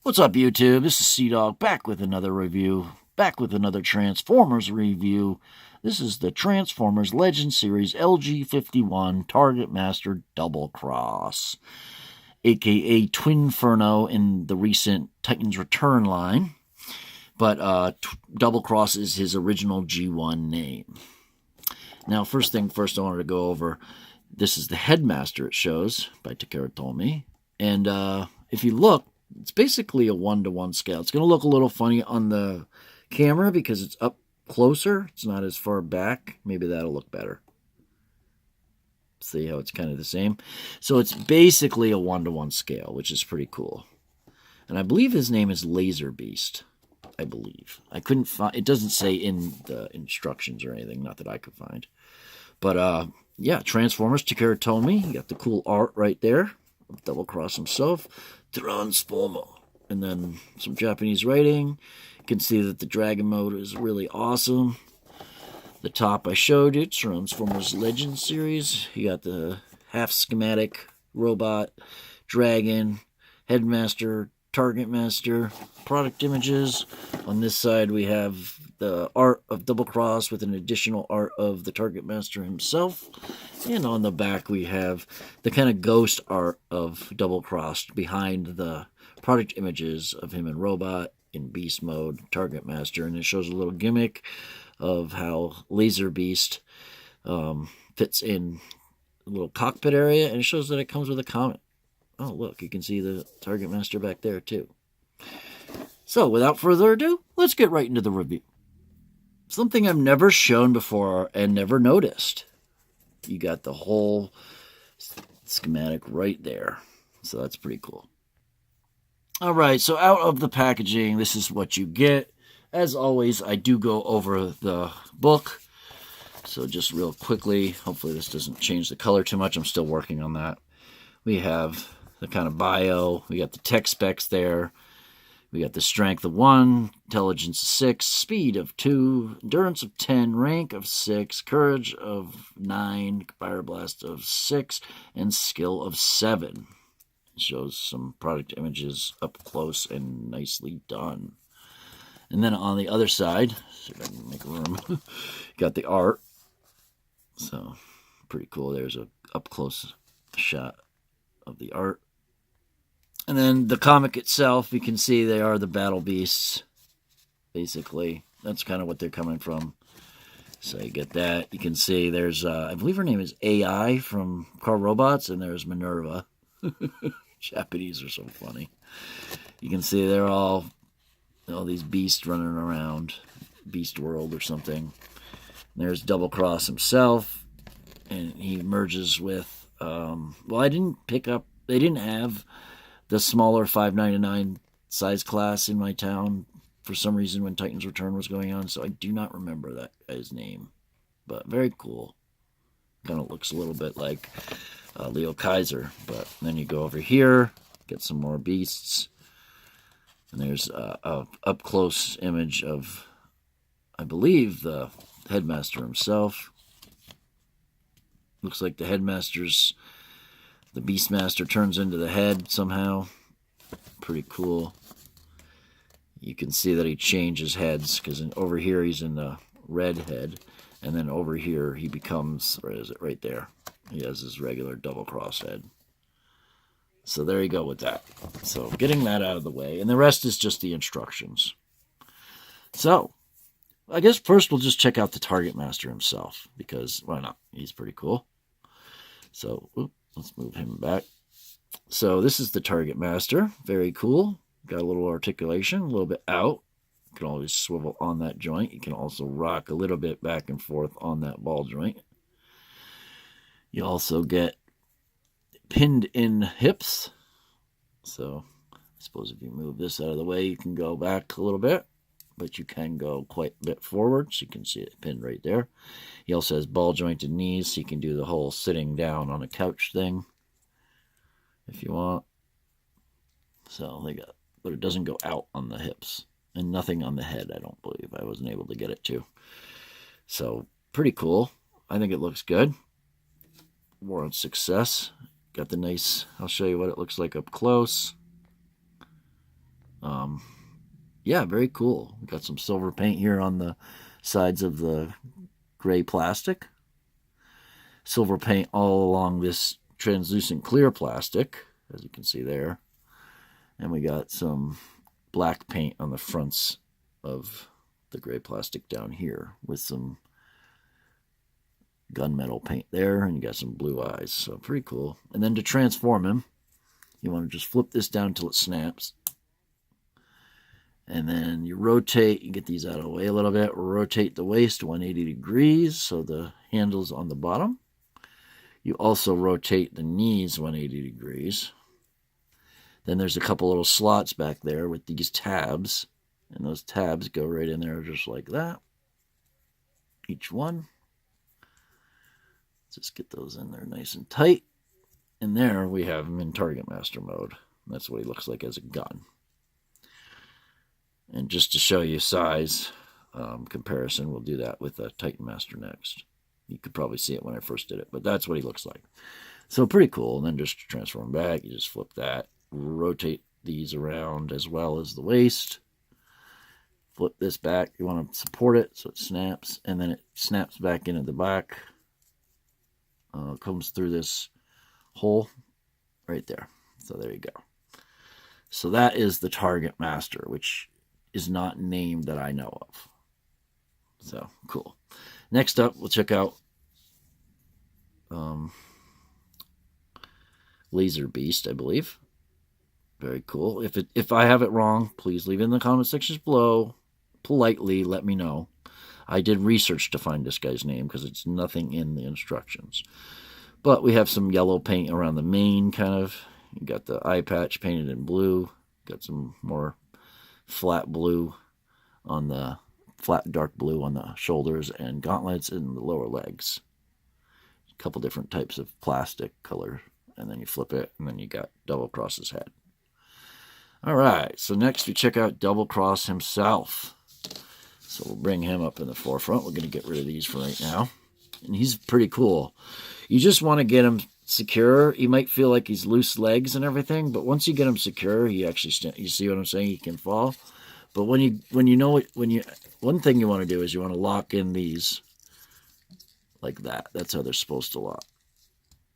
What's up, YouTube? This is Cdog back with another review, back with another Transformers review. This is the Transformers Legend Series LG-51 Targetmaster Doublecross, aka Twinferno in the recent Titans Return line, but Doublecross is his original G1 name. Now, first thing first, I wanted to go over, this is the Headmaster it shows by TakaraTomy, and if you look, it's basically a 1-to-1 scale. It's going to look a little funny on the camera because it's up closer. It's not as far back. Maybe that'll look better. See how it's kind of the same? So it's basically a 1-to-1 scale, which is pretty cool. And I believe his name is Laser Beast. I believe. I couldn't find... It doesn't say in the instructions or anything. Not that I could find. But, yeah, Transformers, TakaraTomy. You got the cool art right there. Doublecross himself. Transformer. And then some Japanese writing. You can see that the dragon mode is really awesome. The top I showed you, Transformers Legend Series. You got the half schematic robot, dragon, headmaster, Targetmaster, product images. On this side we have the art of Doublecross with an additional art of the Targetmaster himself. And on the back we have the kind of ghost art of Doublecross behind the product images of him in robot, in beast mode, Targetmaster. And it shows a little gimmick of how Laser Beast fits in a little cockpit area. And it shows that it comes with a comet. Oh, look, you can see the Targetmaster back there, too. So, without further ado, let's get right into the review. Something I've never shown before and never noticed. You got the whole schematic right there. So, that's pretty cool. Alright, so out of the packaging, this is what you get. As always, I do go over the book. So, just real quickly, hopefully this doesn't change the color too much. I'm still working on that. We have the kind of bio. We got the tech specs there. We got the strength of 1, intelligence of 6, speed of 2, endurance of 10, rank of 6, courage of 9, fire blast of 6, and skill of 7. It shows some product images up close and nicely done. And then on the other side, see if I can make room, got the art. So, pretty cool. There's a up close shot of the art. And then the comic itself, you can see they are the battle beasts, basically. That's kind of what they're coming from. So you get that. You can see there's, I believe her name is AI from Car Robots, and there's Minerva. Japanese are so funny. You can see they're all these beasts running around, Beast World or something. And there's Doublecross himself, and he merges with, well, I didn't pick up, they didn't have the smaller 599 size class in my town for some reason when Titans Return was going on, so I do not remember that guy's name. But very cool. Kind of looks a little bit like Leo Kaiser. But then you go over here, get some more beasts. And there's a up-close image of, I believe, the Headmaster himself. Looks like the Headmaster's, the Beastmaster turns into the head somehow. Pretty cool. You can see that he changes heads, because over here he's in the red head, and then over here he becomes, where is it, right there. He has his regular Doublecross head. So there you go with that. So getting that out of the way, and the rest is just the instructions. So, I guess first we'll just check out the Targetmaster himself, because why not? He's pretty cool. So, let's move him back. So this is the Targetmaster. Very cool. Got a little articulation, a little bit out. You can always swivel on that joint. You can also rock a little bit back and forth on that ball joint. You also get pinned in hips. So I suppose if you move this out of the way, you can go back a little bit. But you can go quite a bit forward, so you can see it pinned right there. He also has ball-jointed knees, so you can do the whole sitting down on a couch thing if you want. So they got, but it doesn't go out on the hips, and nothing on the head, I don't believe. I wasn't able to get it to. So pretty cool. I think it looks good. Warrants success. Got the nice, I'll show you what it looks like up close. yeah, very cool. Got some silver paint here on the sides of the gray plastic. Silver paint all along this translucent clear plastic, as you can see there. And we got some black paint on the fronts of the gray plastic down here with some gunmetal paint there, and you got some blue eyes, so pretty cool. And then to transform him, you want to just flip this down until it snaps. And then you rotate, you get these out of the way a little bit, rotate the waist 180 degrees so the handle's on the bottom. You also rotate the knees 180 degrees. Then there's a couple little slots back there with these tabs, and those tabs go right in there just like that. Each one. Just get those in there nice and tight. And there we have him in Targetmaster mode. That's what he looks like as a gun. And just to show you size comparison, we'll do that with a Titanmaster next. You could probably see it when I first did it, but that's what he looks like. So pretty cool. And then just to transform back, you just flip that, rotate these around as well as the waist. Flip this back. You want to support it so it snaps, and then it snaps back into the back. Comes through this hole right there. So there you go. So that is the Targetmaster, which is not named that I know of. So cool. Next up, we'll check out Laser Beast, I believe. Very cool. If I have it wrong, please leave it in the comment sections below. Politely let me know. I did research to find this guy's name because it's nothing in the instructions. But we have some yellow paint around the mane, kind of. You got the eye patch painted in blue. Got some more flat blue on the flat dark blue on the shoulders and gauntlets and the lower legs. A couple different types of plastic color, and then you flip it, and then you got Doublecross's head. All right, so next we check out Doublecross himself. So we'll bring him up in the forefront. We're going to get rid of these for right now. And he's pretty cool. You just want to get him secure. He might feel like he's loose legs and everything, but once you get him secure, he actually you see what I'm saying? He can fall. But one thing you want to do is you want to lock in these like that. That's how they're supposed to lock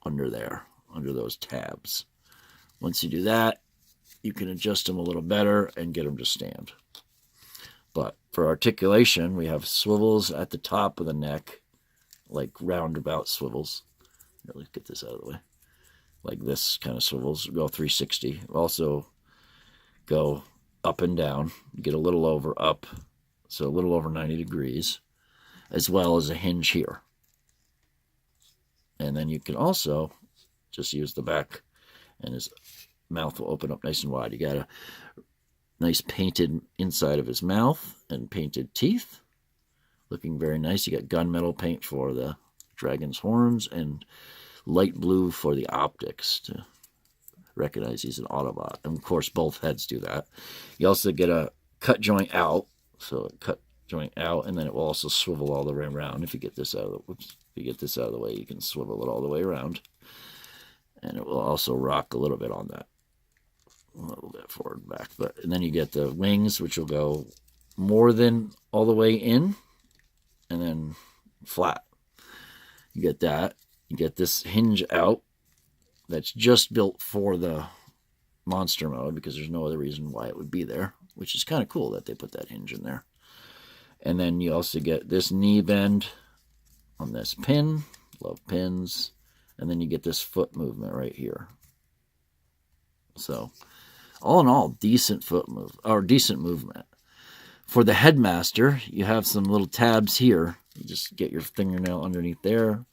under there, under those tabs. Once you do that, you can adjust them a little better and get them to stand. But for articulation, we have swivels at the top of the neck, like roundabout swivels. Here, let's get this out of the way. Like this kind of swivels. Go 360. Also go up and down. Get a little over up. So a little over 90 degrees. As well as a hinge here. And then you can also just use the back, and his mouth will open up nice and wide. You got a nice painted inside of his mouth and painted teeth. Looking very nice. You got gunmetal paint for the dragon's horns and light blue for the optics to recognize he's an Autobot. And of course, both heads do that. You also get a cut joint out. So a cut joint out, and then it will also swivel all the way around. If you get this out of the way, you can swivel it all the way around. And it will also rock a little bit on that. A little bit forward and back. And then you get the wings, which will go more than all the way in, and then flat. You get that. You get this hinge out that's just built for the monster mode because there's no other reason why it would be there, which is kind of cool that they put that hinge in there. And then you also get this knee bend on this pin. Love pins. And then you get this foot movement right here. So, all in all, decent movement. For the headmaster, you have some little tabs here. You just get your fingernail underneath there,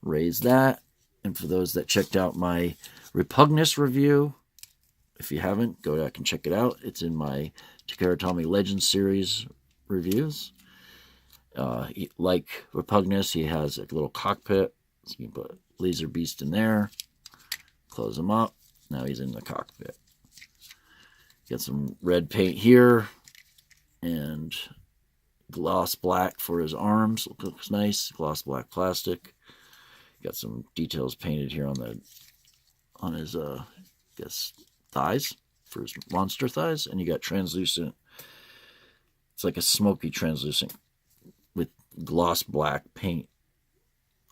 raise that. And for those that checked out my Repugnus review, if you haven't, go back and check it out. It's in my TakaraTomy Legends series reviews. Like Repugnus, he has a little cockpit. So you can put Laser Beast in there. Close him up. Now he's in the cockpit. Get some red paint here. And gloss black for his arms. Looks nice. Gloss black plastic. Got some details painted here on his thighs. for his monster thighs. And you got translucent. It's like a smoky translucent with gloss black paint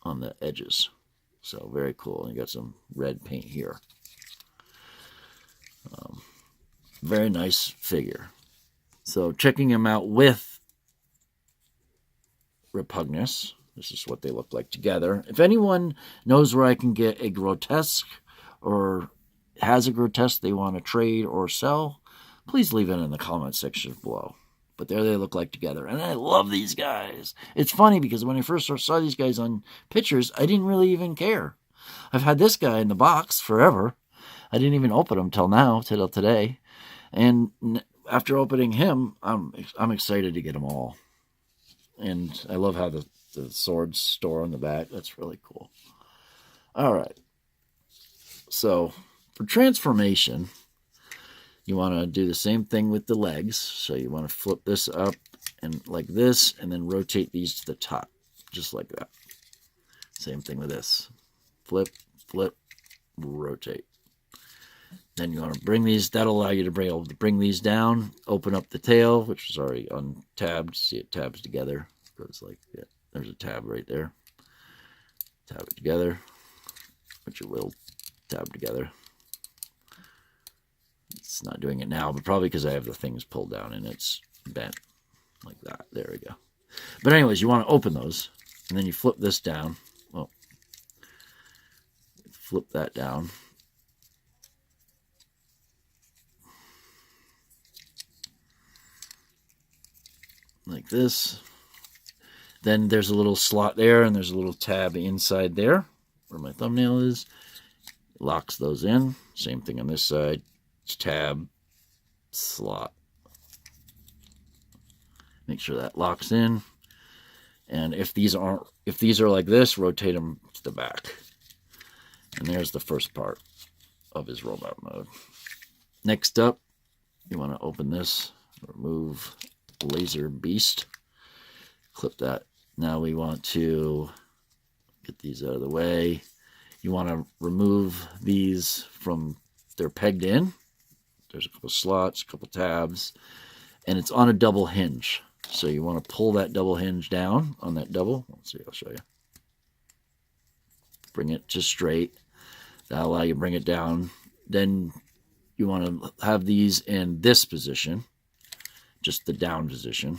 on the edges. So very cool. And you got some red paint here. Very nice figure. So checking him out with Repugnus. This is what they look like together. If anyone knows where I can get a grotesque or has a grotesque they want to trade or sell, please leave it in the comment section below. But there they look like together. And I love these guys. It's funny because when I first saw these guys on pictures, I didn't really even care. I've had this guy in the box forever. I didn't even open him till now, till today. And after opening him, I'm excited to get them all. And I love how the swords store on the back. That's really cool. All right. So for transformation, you want to do the same thing with the legs. So you want to flip this up and like this, and then rotate these to the top, just like that. Same thing with this. Flip, flip, rotate. Then you want to bring these. That'll allow you to bring these down. Open up the tail, which is already untabbed. See it tabs together. Goes like that. There's a tab right there. Tab it together, which it will tab together. It's not doing it now, but probably because I have the things pulled down and it's bent like that. There we go. But anyways, you want to open those, and then you flip this down. Well, flip that down. Like this. Then there's a little slot there, and there's a little tab inside there where my thumbnail is. It locks those in. Same thing on this side. It's tab, slot. Make sure that locks in. And if these are like this, rotate them to the back. And there's the first part of his robot mode. Next up, you want to open this, remove Laser Beast. Clip that. Now we want to get these out of the way. You want to remove these from, they're pegged in. There's a couple slots, a couple tabs, and it's on a double hinge. So you want to pull that double hinge down on that double. Let's see, I'll show you. Bring it just straight. That'll allow you to bring it down. Then you want to have these in this position, just the down position.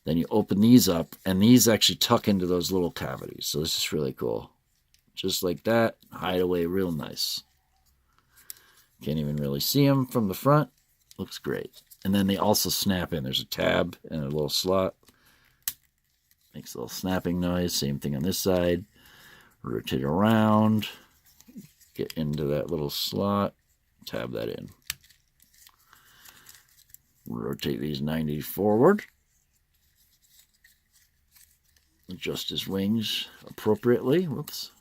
Then you open these up, and these actually tuck into those little cavities. So this is really cool. Just like that, hide away real nice. Can't even really see them from the front. Looks great. And then they also snap in. There's a tab and a little slot. Makes a little snapping noise. Same thing on this side. Rotate around. Get into that little slot. Tab that in. Rotate these 90 forward. Adjust his wings appropriately. Whoops.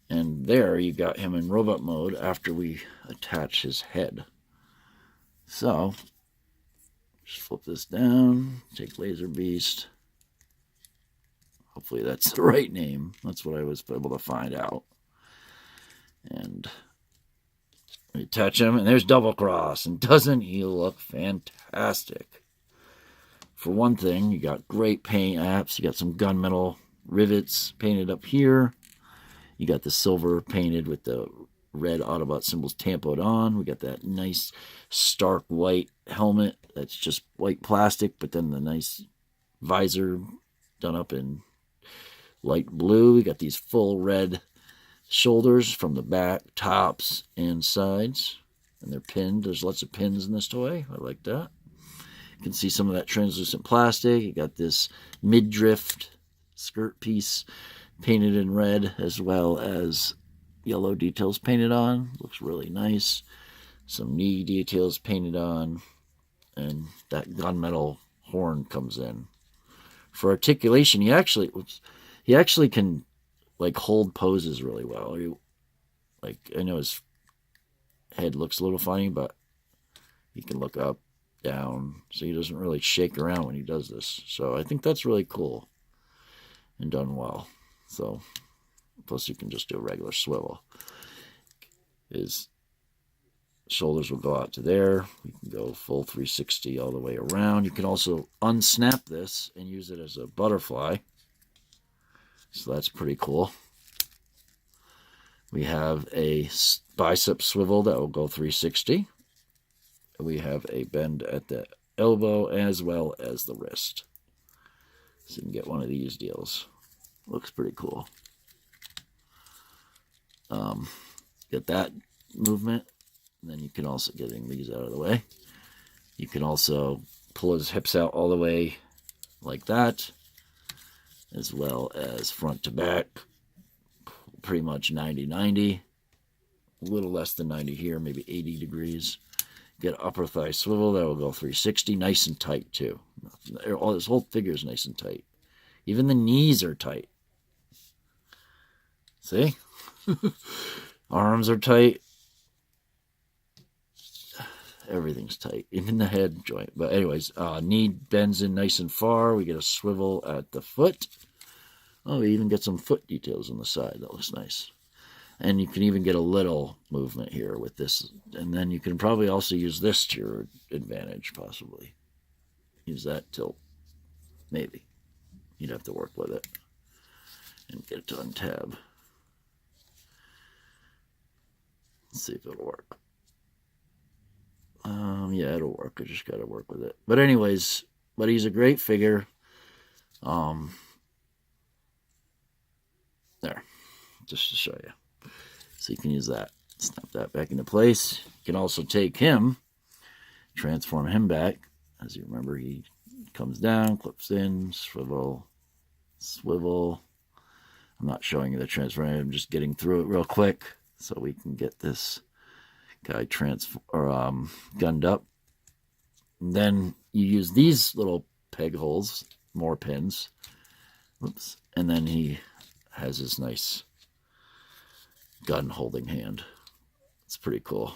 And there you got him in robot mode after we attach his head. So, just flip this down, take Laser Beast. Hopefully that's the right name. That's what I was able to find out. And we attach him, and there's Doublecross. And doesn't he look fantastic? For one thing, you got great paint apps. You got some gunmetal rivets painted up here. You got the silver painted with the red Autobot symbols tampoed on. We got that nice stark white helmet that's just white plastic, but then the nice visor done up in light blue. We got these full red shoulders from the back, tops, and sides. And they're pinned. There's lots of pins in this toy. I like that. You can see some of that translucent plastic. You got this midriff skirt piece painted in red, as well as yellow details painted on. Looks really nice. Some knee details painted on. And that gunmetal horn comes in. For articulation, he actually can like hold poses really well. Like, I know his head looks a little funny, but he can look up, down, so he doesn't really shake around when he does this. So I think that's really cool and done well. So plus you can just do a regular swivel. His Shoulders will go out to there. We can go full 360 all the way around. You can also unsnap this and use it as a butterfly. So that's pretty cool. We have a bicep swivel that will go 360. We have a bend at the elbow as well as the wrist. So you can get one of these deals. Looks pretty cool. Get that movement. And then you can also, getting these out of the way, you can also pull his hips out all the way like that, as well as front to back, pretty much 90-90, a little less than 90 here, maybe 80 degrees. Get upper thigh swivel, that will go 360, nice and tight too. All this whole figure is nice and tight. Even the knees are tight. See? Arms are tight. Everything's tight, even the head joint. But anyways, knee bends in nice and far. We get a swivel at the foot. Oh, we even get some foot details on the side. That looks nice. And you can even get a little movement here with this. And then you can probably also use this to your advantage, possibly. Use that tilt. Maybe. You'd have to work with it. And get it to untab. Let's see if it'll work. Yeah, it'll work. I just got to work with it. But anyways, but he's a great figure. There. Just to show you. So you can use that. Snap that back into place. You can also take him, transform him back. As you remember, he comes down, clips in, swivel, swivel. I'm not showing you the transfer. I'm just getting through it real quick so we can get this guy gunned up. And then you use these little peg holes, more pins. Whoops. And then he has his nice gun holding hand. It's pretty cool.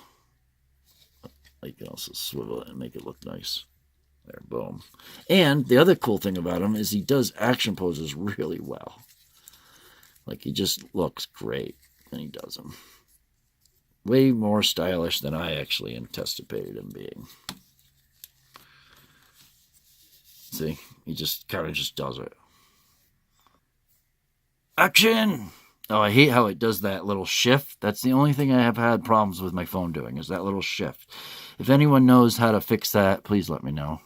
You can also swivel it and make it look nice. There, boom. And the other cool thing about him is he does action poses really well. Like, he just looks great when he does them. Way more stylish than I actually anticipated him being. See? He just kind of just does it. Action! Oh, I hate how it does that little shift. That's the only thing I have had problems with my phone doing, is that little shift. If anyone knows how to fix that, please let me know.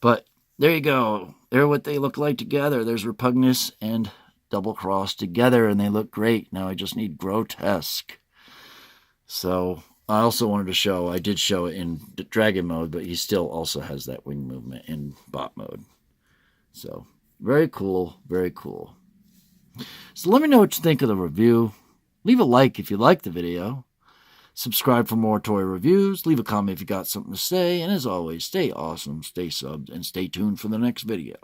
But there you go. They're what they look like together. There's Repugnus and Double Cross together, and they look great. Now I just need Grotesque. So I also wanted to show, I did show it in Dragon mode, but he still also has that wing movement in bot mode. So very cool, very cool. So let me know what you think of the review. Leave a like if you liked the video. Subscribe for more toy reviews. Leave a comment if you got something to say. And as always, stay awesome, stay subbed, and stay tuned for the next video.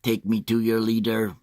Take me to your leader.